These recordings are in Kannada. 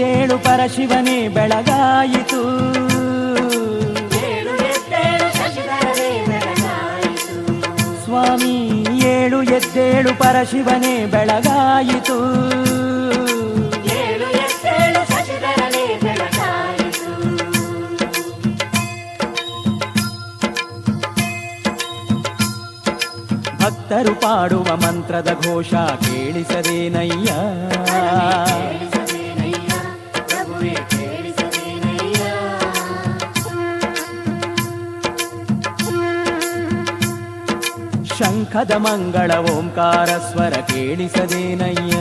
ಎದ್ದೇಳು ಪರಶಿವನೇ ಬೆಳಗಾಯಿತು. ಸ್ವಾಮಿ ಏಳು ಎದ್ದೇಳು ಪರಶಿವನೇ ಬೆಳಗಾಯಿತು. ಭಕ್ತರು ಪಾಡುವ ಮಂತ್ರದ ಘೋಷ ಕೇಳಿಸದೇನಯ್ಯ. ಶಂಖದ ಮಂಗಳ ಓಂಕಾರ ಸ್ವರ ಕೇಳಿಸದೇನಯ್ಯ.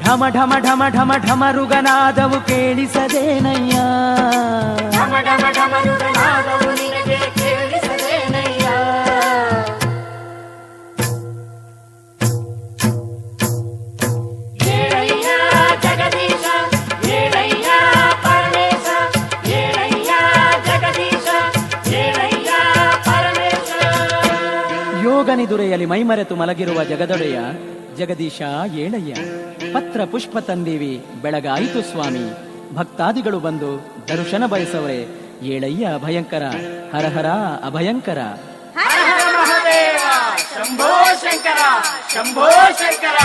ಢಮ ಢಮ ಢಮ ಢಮ ಢಮರುಗನಾದವು ಕೇಳಿಸದೇನಯ್ಯ. ಢಮ ಢಮ ಢಮರುಗನಾದವು ನಿನಗೆ ಕೇಳಿಸದೇನಯ್ಯ. ಏಳಯ್ಯ ಜಗದೀಶ ಏಳಯ್ಯ ಪರಮೇಶ ಏಳಯ್ಯ ಜಗದೀಶ ಏಳಯ್ಯ ಪರಮೇಶ. ಯೋಗನಿದುರೆಯಲ್ಲಿ ಮೈಮರೆತು ಮಲಗಿರುವ ಜಗದೊಡೆಯ ಜಗದೀಶ ಏಳಯ್ಯ. ಪತ್ರ ಪುಷ್ಪ ತಂದೀವಿ ಬೆಳಗಾಯಿತು ಸ್ವಾಮಿ. ಭಕ್ತಾದಿಗಳು ಬಂದು ದರ್ಶನ ಬಯಸವರೆ ಏಳಯ್ಯ ಭಯಂಕರ ಹರಹರ ಅಭಯಂಕರ. ಹರ ಹರ ಮಹಾದೇವ ಶಂಭೋ ಶಂಕರ ಶಂಭೋ ಶಂಕರ.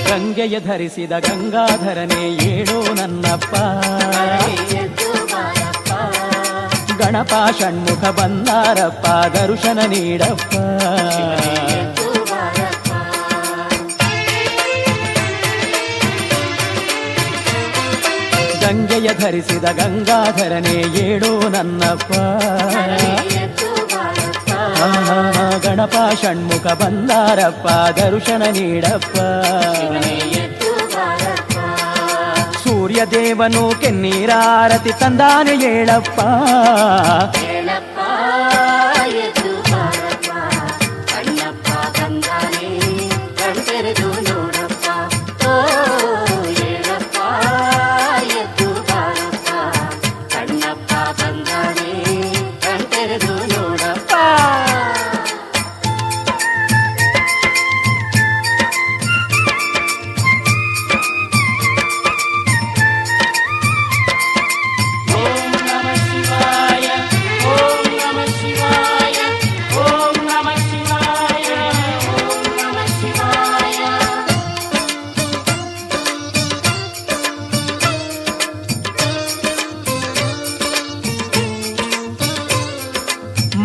ಗಂಗೆಯ ಧರಿಸಿದ ಗಂಗಾಧರನೇ ಏಳೋ ನನ್ನಪ್ಪ. ಗಣಪ ಷಣ್ಮುಖ ಬಂದಾರಪ್ಪ ದರ್ಶನ ನೀಡಪ್ಪ. ಗಂಗೆಯ ಧರಿಸಿದ ಗಂಗಾಧರನೇ ಏಳೋ ನನ್ನಪ್ಪ. ಗಣಪ ಷಣ್ಮುಖ ಬಂದಾರಪ್ಪ ದರ್ಶನ ನೀಡಪ್ಪ. ಸೂರ್ಯ ದೇವನು ಕೆನ್ನೀರಾರತಿ ತಂದಾನೆ ಏಳಪ್ಪ.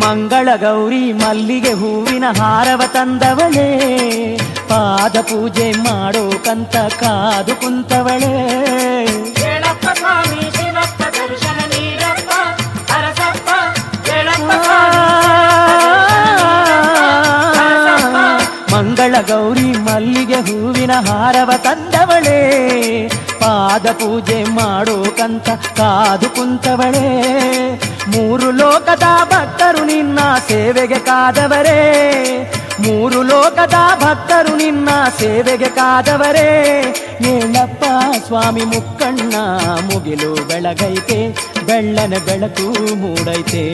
ಮಂಗಳ ಗೌರಿ ಮಲ್ಲಿಗೆ ಹೂವಿನ ಹಾರವ ತಂದವಳೇ. ಪಾದ ಪೂಜೆ ಮಾಡೋ ಕಂತ ಕಾದು ಕುಂತವಳೇ. ಹೇಳಪ್ಪ ಸ್ವಾಮಿ ಶಿವಪ್ಪ ದರ್ಶನ ನೀಡಪ್ಪ ಹರಸಪ್ಪ. ಹೇಳಪ್ಪ ಮಂಗಳ ಗೌರಿ ಮಲ್ಲಿಗೆ ಹೂವಿನ ಹಾರವ ತಂದವಳೇ. ಪಾದ ಪೂಜೆ ಮಾಡೋ ಕಂತ ಕಾದು ಕುಂತವಳೇ. ಮೂರು ಲೋಕದ ಭಕ್ತರು ನಿನ್ನ ಸೇವೆಗೆ ಕಾದವರೇ. ಮೂರು ಲೋಕದ ಭಕ್ತರು ನಿನ್ನ ಸೇವೆಗೆ ಕಾದವರೇ. ಏಳಪ್ಪ ಸ್ವಾಮಿ ಮುಕ್ಕಣ್ಣ ಮುಗಿಲು ಬೆಳಗೈತೆ ಬೆಳ್ಳನ ಬೆಳಕು ಮೂಡೈತೆ.